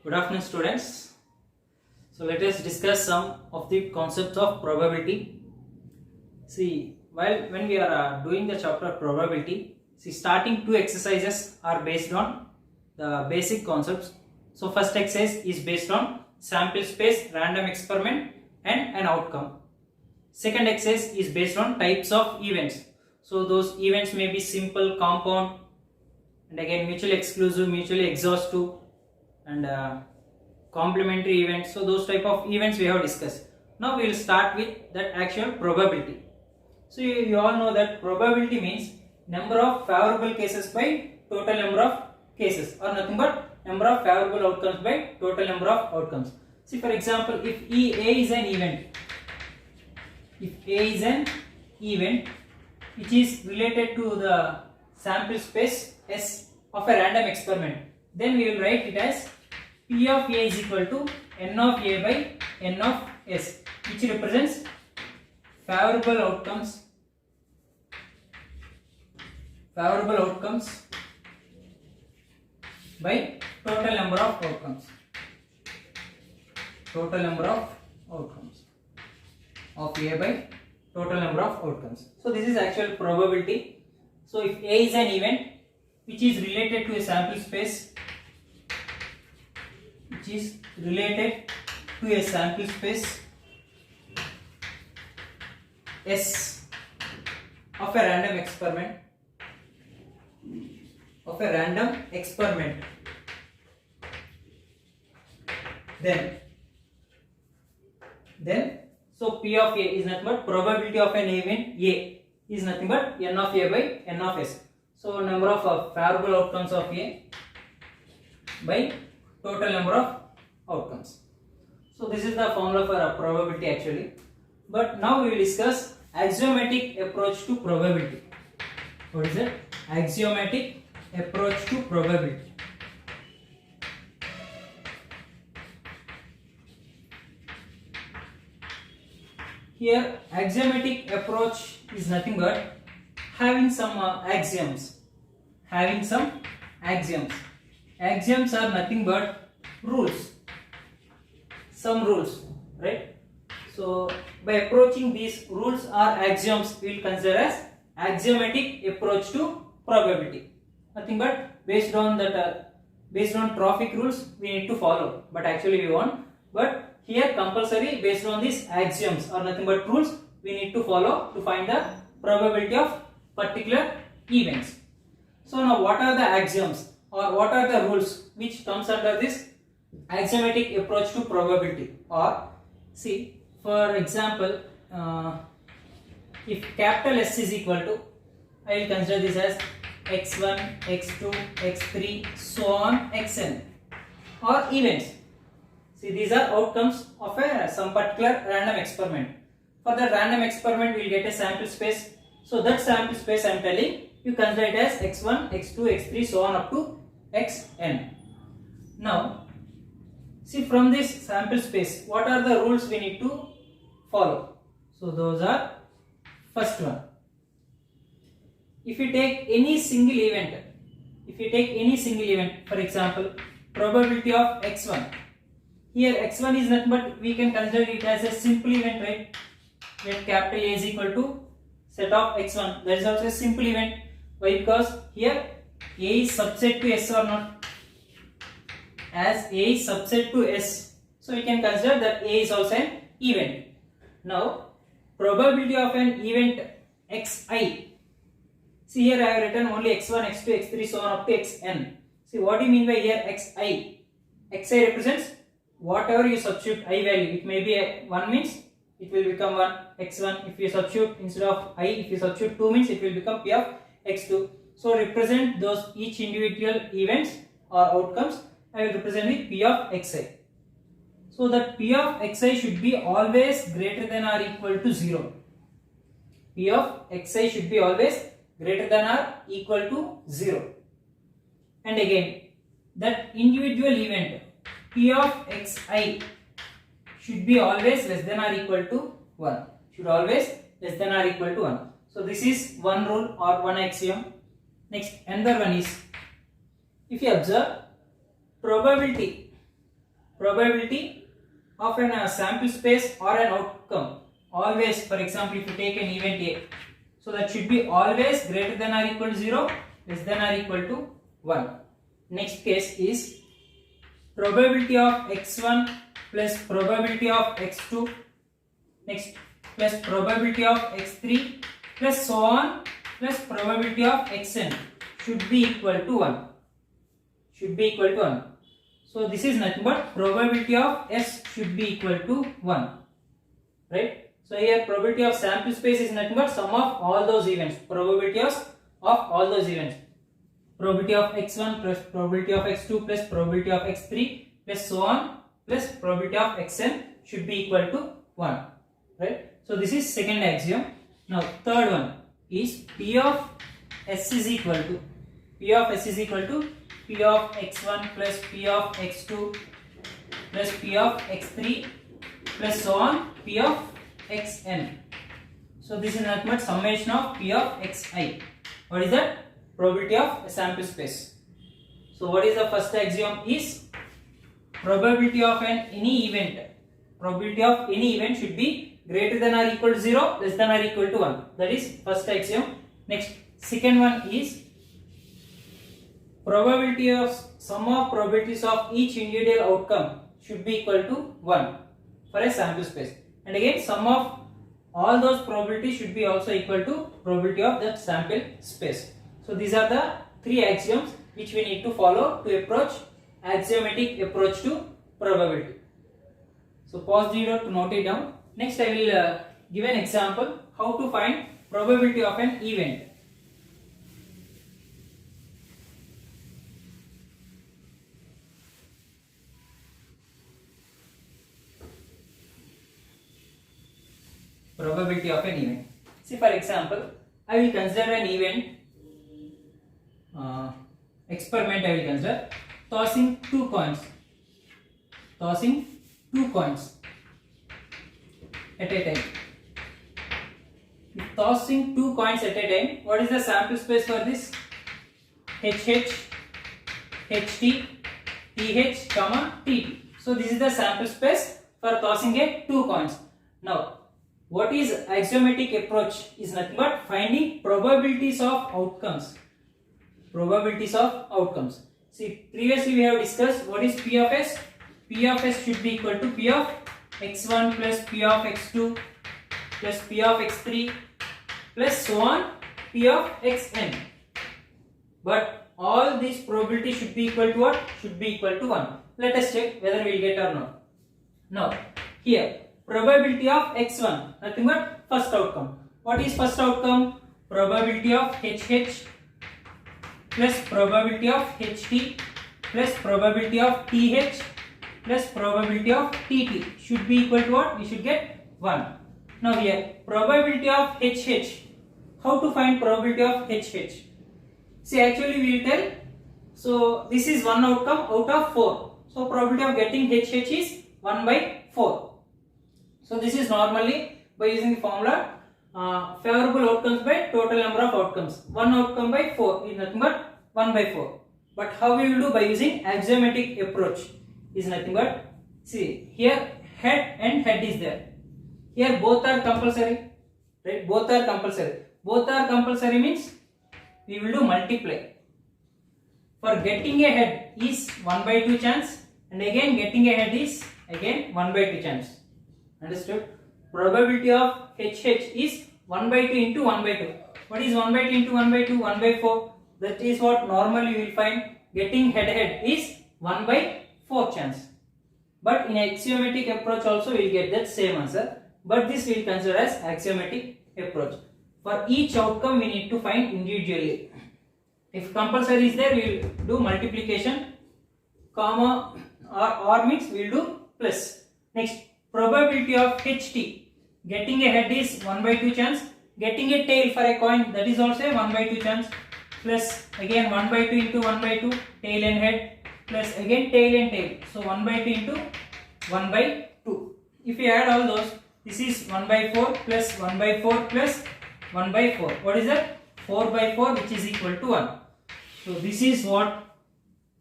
Good afternoon, students. So let us discuss some of the concepts of probability. See, when we are doing the chapter probability, starting two exercises are based on the basic concepts. So first exercise is based on sample space, random experiment and an outcome. Second exercise is based on types of events. So those events may be simple, compound, and again mutually exclusive, mutually exhaustive, and complementary events. So those type of events we have discussed. Now we will start with that actual probability. So you all know that probability means number of favorable cases by total number of cases, or nothing but number of favorable outcomes by total number of outcomes. See, for example, if A is an event, which is related to the sample space S of a random experiment, then we will write it as P of A is equal to N of A by N of S, which represents favorable outcomes by total number of outcomes of A by total number of outcomes. So this is actual probability. So if A is an event which is related to a sample space, S of a random experiment, then so P of A is nothing but probability of an event A is nothing but N of A by N of S. So number of favorable outcomes of A by total number of outcomes. So this is the formula for a probability actually. But now we will discuss axiomatic approach to probability. What is it? Axiomatic approach to probability. Here axiomatic approach is nothing but having some axioms. Axioms are nothing but rules. Some rules, right? So by approaching these rules or axioms, we will consider as axiomatic approach to probability. Nothing but based on traffic rules we need to follow, but actually we won't. But here compulsory based on these axioms or nothing but rules we need to follow to find the probability of particular events. So now what are the axioms or what are the rules which comes under this axiomatic approach to probability? Or see, for example, if capital S is equal to, I will consider this as x1, x2, x3, so on xn, or events. See, these are outcomes of some particular random experiment. For the random experiment, we will get a sample space. So that sample space I am telling you consider it as x1, x2, x3, so on up to xn. Now, see, from this sample space, what are the rules we need to follow? So those are, first one, if you take any single event, for example, probability of x1. Here x1 is nothing but we can consider it as a simple event, right? Let capital A is equal to set of x1. That is also a simple event. Why? Because here A is subset to S or not? As A is subset to S, so we can consider that A is also an event. Now probability of an event xi. See, here I have written only x1, x2, x3, so on up to xn. See, what do you mean by here xi? Xi represents whatever you substitute I value. It may be 1 means it will become 1 x1. If you substitute instead of I, if you substitute 2 means it will become P of x2. So represent those each individual events or outcomes. I will represent with P of xi. So that P of xi should be always greater than or equal to 0. P of xi should be always greater than or equal to 0. And again, that individual event P of xi should be always less than or equal to 1. So this is one rule or one axiom. Next, another one is, if you observe probability probability of an sample space or an outcome. Always, for example, if you take an event A, so that should be always greater than or equal to 0, less than or equal to 1. Next case is probability of x1 plus probability of x2, next plus probability of x3 plus so on plus probability of xn should be equal to 1. Should be equal to 1. So this is nothing but probability of S should be equal to 1. Right? So here probability of sample space is nothing but sum of all those events. Probability of all those events. Probability of x1 plus probability of x2 plus probability of x3 plus so on plus probability of xn should be equal to 1. Right? So this is second axiom. Now third one is P of S is equal to P of x1 plus P of x2 plus P of x3 plus so on P of xn. So this is nothing but summation of P of xi. What is that? Probability of a sample space. So what is the first axiom is probability of any event. Probability of any event should be greater than or equal to 0, less than or equal to 1. That is first axiom. Next, second one is probability of sum of probabilities of each individual outcome should be equal to 1 for a sample space. And again, sum of all those probabilities should be also equal to probability of that sample space. So these are the three axioms which we need to follow to approach axiomatic approach to probability. So pause the video to note it down. Next I will give an example how to find probability of an event. Probability of an event. See, for example, I will consider an event experiment. I will consider tossing two coins at a time. Tossing two coins at a time. What is the sample space for this? HH, HT, TH, comma TT. So this is the sample space for tossing a two coins. Now what is axiomatic approach is nothing but finding probabilities of outcomes. Probabilities of outcomes. See, previously we have discussed what is P of S. P of S should be equal to P of x1 plus P of x2 plus P of x3 plus so on P of xn. But all these probabilities should be equal to what? Should be equal to 1. Let us check whether we will get or not. Now, here probability of x1, nothing but first outcome. What is first outcome? Probability of HH plus probability of HT plus probability of TH plus probability of TT should be equal to what? We should get 1. Now here probability of HH. How to find probability of HH? See, actually we will tell. So this is one outcome out of 4. So probability of getting HH is 1 by 4. So this is normally by using the formula favorable outcomes by total number of outcomes. One outcome by 4 is nothing but 1 by 4. But how we will do by using axiomatic approach is nothing but, see, here head and head is there. Here both are compulsory. Right? Both are compulsory. Both are compulsory means we will do multiply. For getting a head is 1 by 2 chance, and again getting a head is again 1 by 2 chance. Understood? Probability of HH is 1 by 2 into 1 by 2. What is 1 by 2 into 1 by 2? 1 by 4. That is what normally you will find. Getting head is 1 by 4 chance. But in axiomatic approach also we will get that same answer. But this we will consider as axiomatic approach. For each outcome we need to find individually. If compulsory is there, we will do multiplication, comma, or means we will do plus. Next, probability of HT. Getting a head is 1 by 2 chance. Getting a tail for a coin, that is also a 1 by 2 chance. Plus again 1 by 2 into 1 by 2, tail and head. Plus again tail and tail. So 1 by 2 into 1 by 2. If we add all those, this is 1 by 4 plus 1 by 4 plus 1 by 4. What is that? 4 by 4, which is equal to 1. So this is what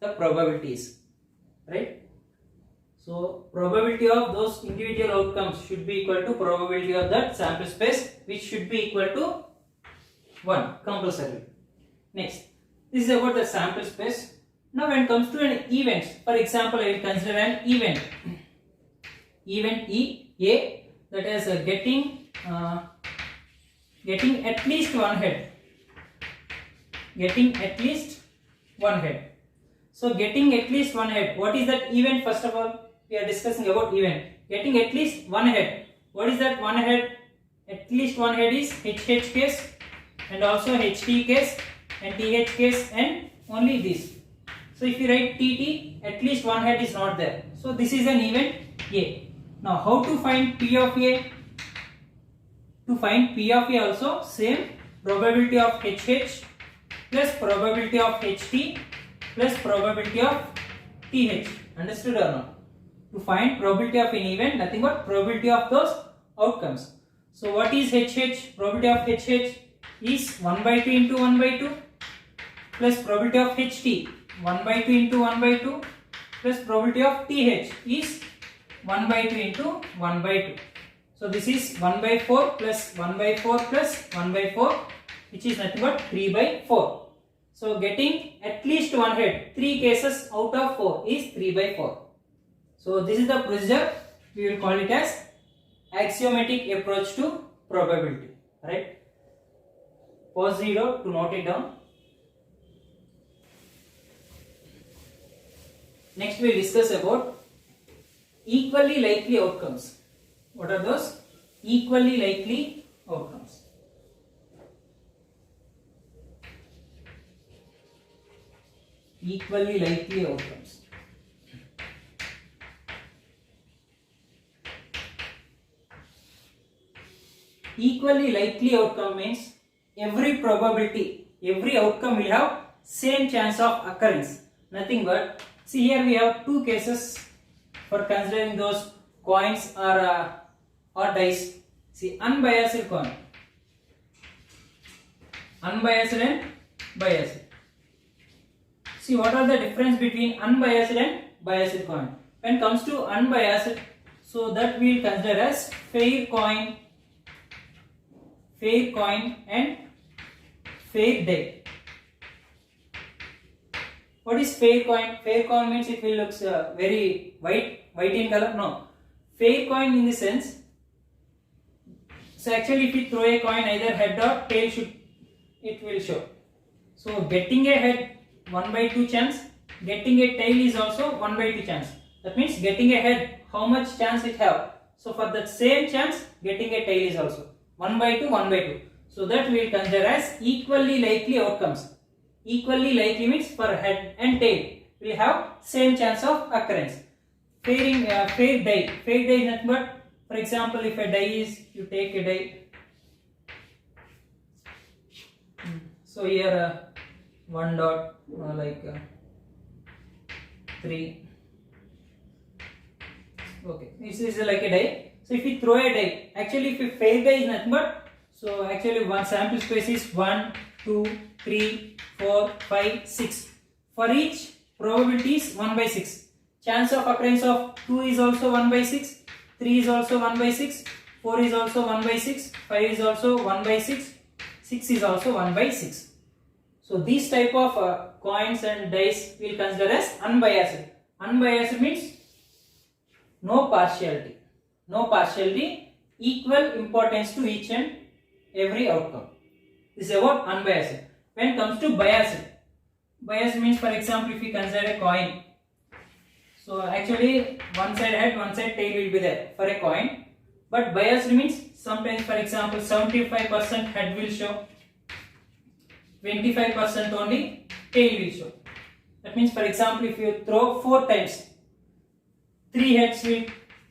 the probability is. Right? So probability of those individual outcomes should be equal to probability of that sample space, which should be equal to 1 compulsorily. Next, this is about the sample space. Now when it comes to an event, for example, I will consider an event. Event A, that is getting at least one head. Getting at least one head. So getting at least one head. What is that event? First of all, we are discussing about event. Getting at least one head. What is that one head? At least one head is HH case and also HT case and TH case and only this. So if you write TT, at least one head is not there. So this is an event A. Now how to find P of A? To find P of A also same, probability of HH plus probability of HT plus probability of TH. Understood or not? To find probability of an event, nothing but probability of those outcomes. So what is HH? Probability of HH is 1 by 2 into 1 by 2 plus probability of HT 1 by 2 into 1 by 2 plus probability of TH is 1 by 2 into 1 by 2. So this is 1 by 4 plus 1 by 4 plus 1 by 4, which is nothing but 3 by 4. So getting at least one head, 3 cases out of 4 is 3 by 4. So this is the procedure. We will call it as axiomatic approach to probability. Right? Pause video to note it down. Next we will discuss about equally likely outcomes. What are those? Equally likely outcomes. Equally likely outcomes. Equally likely outcome means every probability, every outcome will have same chance of occurrence. Nothing but, see here we have 2 cases for considering those coins or dice. See, unbiased coin, unbiased and biased. See, what are the difference between unbiased and biased coin? When it comes to unbiased, so that we will consider as fair coin and fair die. What is fair coin? Fair coin means it will look very white in color. No, fair coin in the sense. So actually, if you throw a coin, either head or tail it will show. So getting a head 1 by 2 chance, getting a tail is also 1 by 2 chance. That means getting a head, how much chance it have? So for that same chance, getting a tail is also 1 by 2, 1 by 2. So that we will consider as equally likely outcomes. Equally likely means for head and tail will have same chance of occurrence. Fair die. Fair die is nothing but, for example, if a die is, you take a die. So here 1 dot like 3. Okay, this is like a die. So if you throw a die, actually if a fair die is nothing but, so actually one sample space is 1, 2, 3, 4, 5, 6. For each probability is 1 by 6. Chance of occurrence of 2 is also 1 by 6, 3 is also 1 by 6, 4 is also 1 by 6, 5 is also 1 by 6, 6 is also 1 by 6. So these type of coins and dice we will consider as unbiased. Unbiased means no partiality. No partiality, equal importance to each and every outcome. This is about unbiased. When it comes to biased, biased means, for example, if you consider a coin, so actually one side head, one side tail will be there for a coin. But biased means sometimes, for example, 75% head will show, 25% only tail will show. That means, for example, if you throw 4 times, 3 heads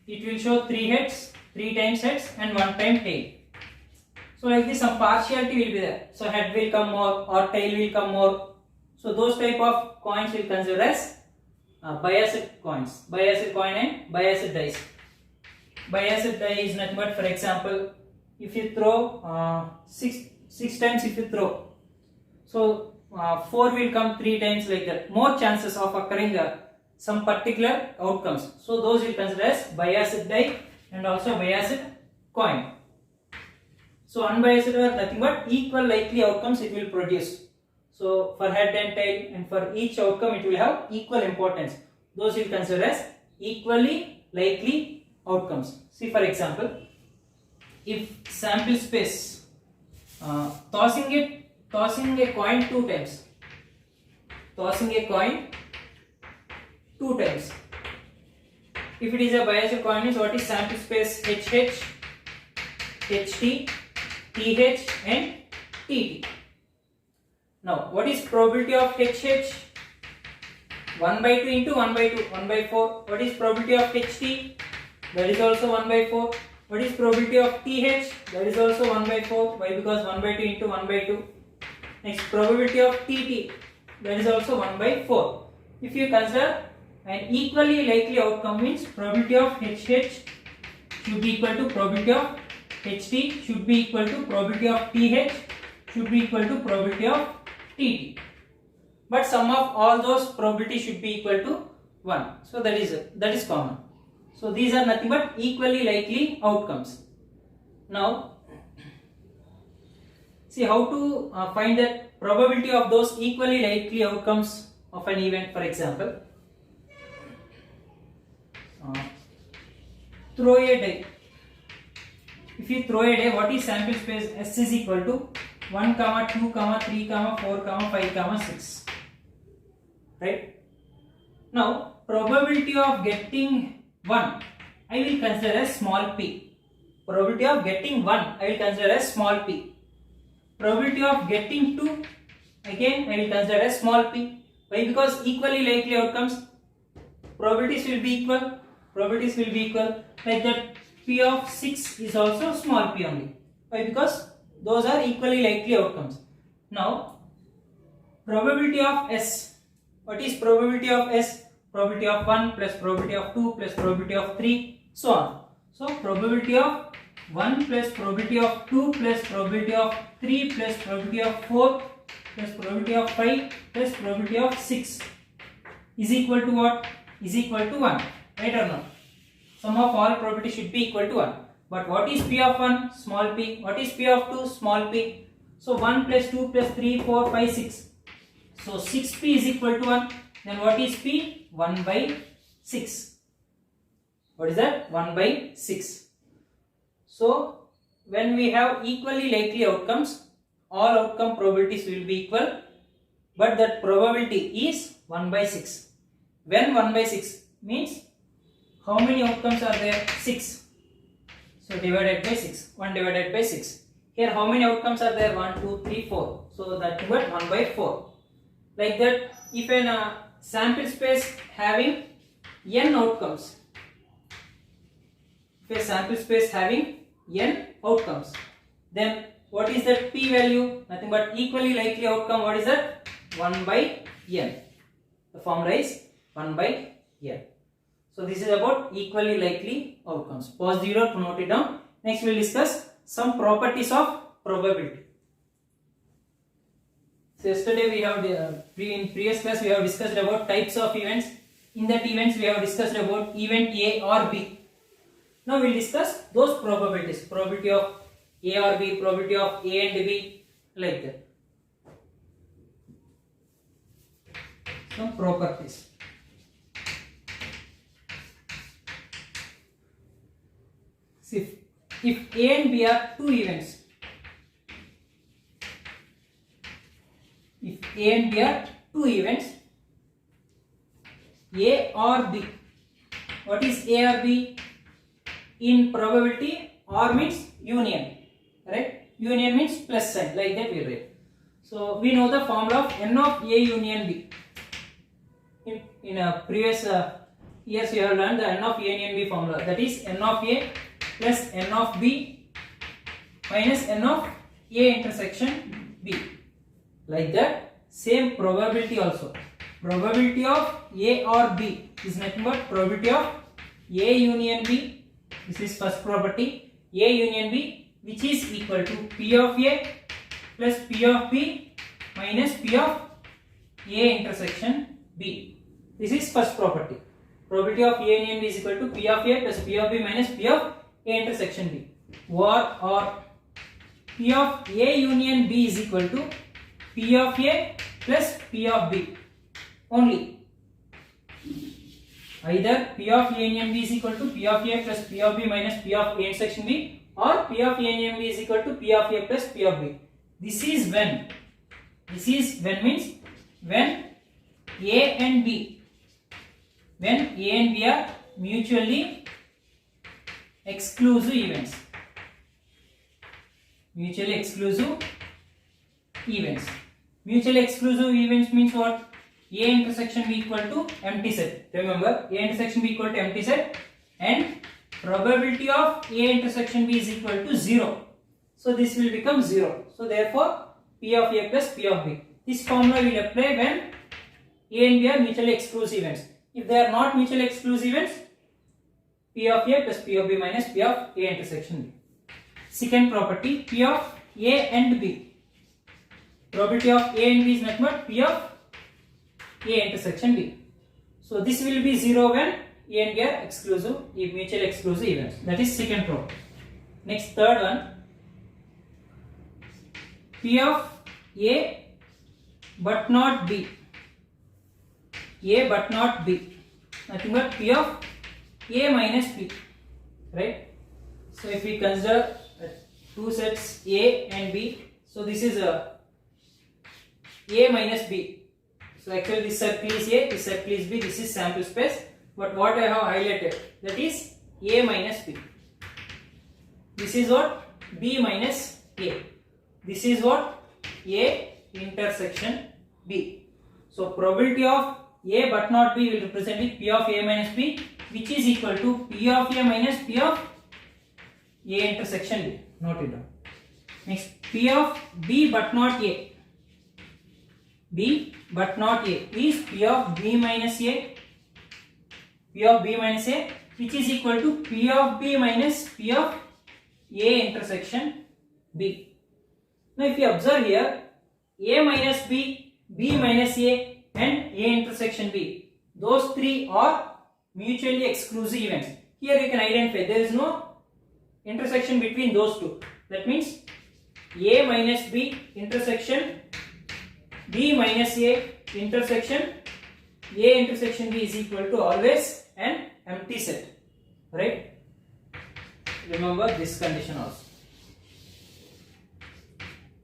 it will show 3 heads, 3 times heads and 1 time tail. So like this, some partiality will be there. So head will come more or tail will come more. So those type of coins will consider as biased coins. Biased coin and biased dice. Biased die is nothing but, for example, if you throw 6 times if you throw, so 4 will come 3 times like that. More chances of occurring some particular outcomes. So those we consider as biased die and also biased coin. So unbiased are nothing but equal likely outcomes it will produce. So for head and tail, and for each outcome it will have equal importance. Those we consider as equally likely outcomes. See, for example, if sample space tossing a coin two times, if it is a biased coin, means what is sample space? HH, HT, TH and TT. Now what is probability of HH? 1 by 2 into 1 by 2, 1 by 4. What is probability of HT? That is also 1 by 4. What is probability of TH? That is also 1 by 4. Why? Because 1 by 2 into 1 by 2. Next, probability of TT. That is also 1 by 4. If you consider an equally likely outcome, means probability of HH should be equal to probability of HT, should be equal to probability of TH, should be equal to probability of TT. But sum of all those probabilities should be equal to 1. So that is common. So these are nothing but equally likely outcomes. Now see how to find the probability of those equally likely outcomes of an event. For example, throw a die. If you throw a die, what is sample space? S is equal to 1, 2, 3, 4, 5, 6. Right? Now probability of getting 1 I will consider as small p. Probability of getting 1 I will consider as small p. Probability of getting 2 again I will consider as small p. Why? Because equally likely outcomes, probabilities will be equal. Like that, p of 6 is also small p only. Why? Because those are equally likely outcomes. Now probability of S. What is probability of S? Probability of 1 plus probability of 2 plus probability of 3, so on. So probability of 1 plus probability of 2 plus probability of 3 plus probability of 4 plus probability of 5 plus probability of 6 is equal to what? Is equal to 1. Right or no? Sum of all probability should be equal to 1. But what is p of 1? Small p. What is p of 2? Small p. So 1 plus 2 plus 3, 4, 5, 6. So 6p is equal to 1. Then what is p? 1 by 6. What is that? 1 by 6. So when we have equally likely outcomes, all outcome probabilities will be equal, but that probability is 1 by 6. When 1 by 6 means how many outcomes are there? 6. So divided by 6. 1 divided by 6. Here how many outcomes are there? 1, 2, 3, 4. So that what? 1 by 4. Like that, if an sample space having n outcomes, if a sample space having n outcomes, then what is that p value? Nothing but equally likely outcome. What is that? 1 by n. The formula is 1 by n. So this is about equally likely outcomes. Pause the video to note it down. Next we will discuss some properties of probability. So yesterday we have in previous class we have discussed about types of events. In that events we have discussed about event A or B. Now we will discuss those probabilities. Probability of A or B, probability of A and B, like that. Some properties. See, if A and B are two events, if A and B are two events, A or B, what is A or B? In probability, or means union, right? Union means plus sign, like that we write. So we know the formula of n of A union B. In a previous years we have learned the n of A union B formula, that is n of A plus n of B minus n of A intersection B. Like that, same probability also. Probability of A or B is nothing but probability of A union B. This is first property, A union B, which is equal to P of A plus P of B minus P of A intersection B. This is first property. Probability of A union B is equal to P of A plus P of B minus P of A intersection B. Or P of A union B is equal to P of A plus P of B only. Either P of A union B is equal to P of A plus P of B minus P of A intersection B, or P of A union B is equal to P of A plus P of B. This is when means when A and B are mutually exclusive events. Mutually exclusive events means what? A intersection B equal to empty set. Remember, A intersection B equal to empty set, and probability of A intersection B is equal to 0. So this will become 0. So therefore, P of A plus P of B. This formula will apply when A and B are mutually exclusive events. If they are not mutually exclusive events, P of A plus P of B minus P of A intersection B. Second property, P of A and B. Probability of A and B is nothing but P of A intersection B. So this will be 0 when A and B are exclusive, mutually exclusive events. That is second property. Next, third one, P of A but not B. A but not B. Nothing but P of A minus B. Right? So if we consider two sets A and B, so this is A minus B. So actually this circle is A, this circle is B, this is sample space. But what I have highlighted, that is A minus B. This is what? B minus A. This is what? A intersection B. So probability of A but not B will represent with P of A minus B, which is equal to P of A minus P of A intersection B. Note it down. Next, P of B but not A. B but not A is P of B minus A. P of B minus A, which is equal to P of B minus P of A intersection B. Now if you observe here, A minus B, B minus A and A intersection B, those three are mutually exclusive events. Here you can identify there is no intersection between those two. That means A minus B intersection B minus A intersection A intersection B is equal to always an empty set. Right? Remember this condition also.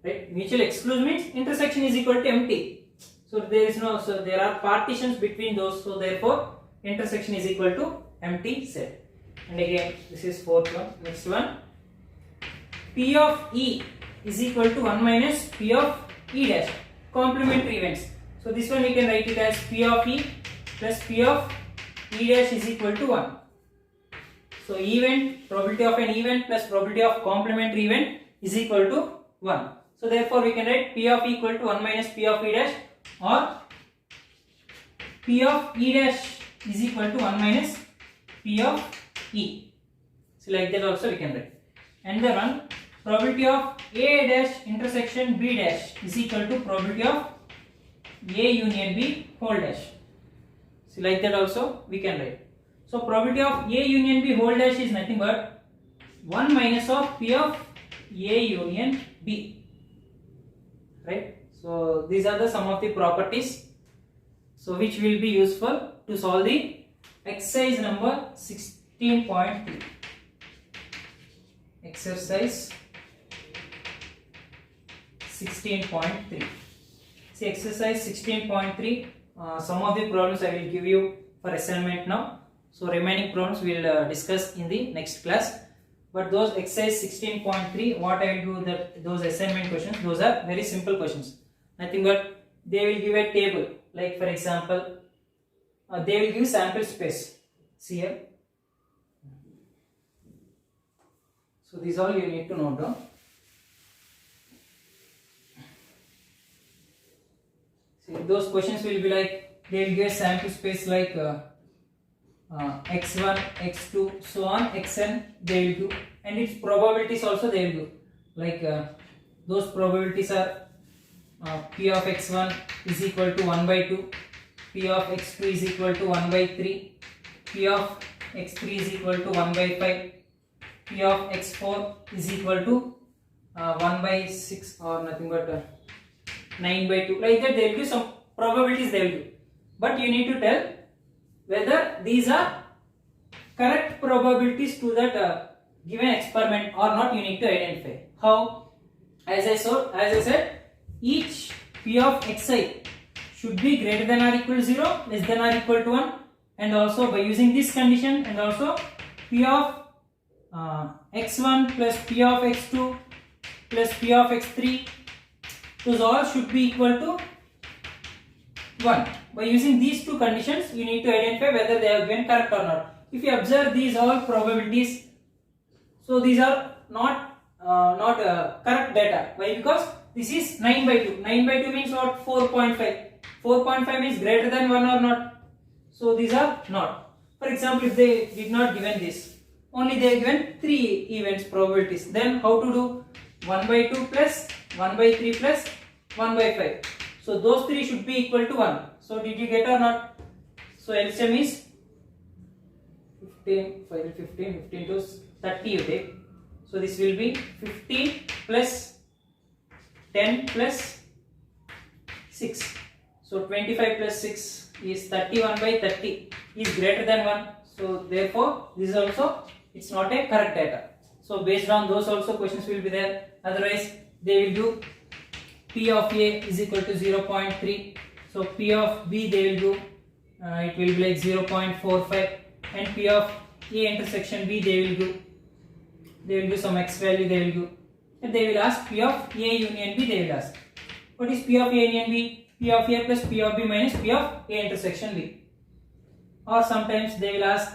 Right? Mutually exclusive means intersection is equal to empty. So there are partitions between those. So therefore intersection is equal to empty set. And again this is fourth one. Next one, P of E is equal to 1 minus P of E dash. Complementary events. So this one we can write it as P of E plus P of E dash is equal to 1. So event, probability of an event plus probability of complementary event is equal to 1. So therefore we can write P of E equal to 1 minus P of E dash, or P of E dash is equal to 1 minus P of E. So like that also we can write. And the one, probability of A dash intersection B dash is equal to probability of A union B whole dash. So like that also we can write. So probability of A union B whole dash is nothing but 1 minus of P of A union B. Right? So these are the some of the properties, so which will be useful to solve the exercise number 16.3. Exercise 16.3. See, exercise 16.3. Some of the problems I will give you for assignment now. So remaining problems we will discuss in the next class. But those exercise 16.3, what I will do, that those assignment questions, those are very simple questions. Nothing but they will give a table. Like for example, they will give sample space. See here. So these all you need to note down. See, those questions will be like, they will give a sample space like x1, x2, so on, xn they will do, and its probabilities also they will do. Like those probabilities are P of x1 is equal to 1 by 2, P of x2 is equal to 1 by 3, P of x3 is equal to 1 by 5, P of x4 is equal to 1 by 6 or nothing but 9 by 2. Like that, they will give some probabilities, they will give. But you need to tell whether these are correct probabilities to that given experiment or not. You need to identify. How? As I said, each P of xi should be greater than or equal to 0, less than or equal to 1, and also by using this condition, and also P of x1 plus P of x2 plus P of x3, those all should be equal to 1. By using these two conditions, you need to identify whether they have been correct or not. If you observe these all probabilities, so these are not correct data. Why? Because this is 9 by 2. 9 by 2 means what? 4.5. 4.5 means greater than 1 or not. So these are not. For example, if they did not given this, only they given 3 events probabilities. Then how to do? 1 by 2 plus 1 by 3 plus 1 by 5. So those 3 should be equal to 1. So did you get or not? So LCM is 15 to 30 you take. So this will be 15 plus 10 plus 6. So 25 plus 6 is 31 by 30 is greater than 1. So therefore this is also, it's not a correct data. So based on those also questions will be there. Otherwise they will do P of A is equal to 0.3. So P of B they will do it will be like 0.45, and P of A intersection B they will do some x value they will do, and they will ask P of A union B. They will ask what is P of A union B? P of A plus P of B minus P of A intersection B. Or sometimes they will ask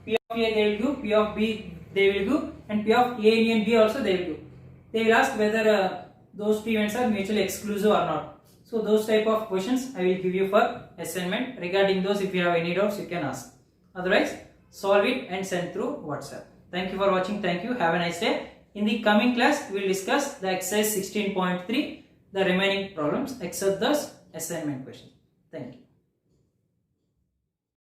P of A they will do, P of B they will do, and P of A union B also they will do. They will ask whether those two events are mutually exclusive or not. So those type of questions I will give you for assignment. Regarding those, if you have any doubts, you can ask. Otherwise, solve it and send through WhatsApp. Thank you for watching. Thank you. Have a nice day. In the coming class, we will discuss the exercise 16.3, the remaining problems except those assignment questions. Thank you.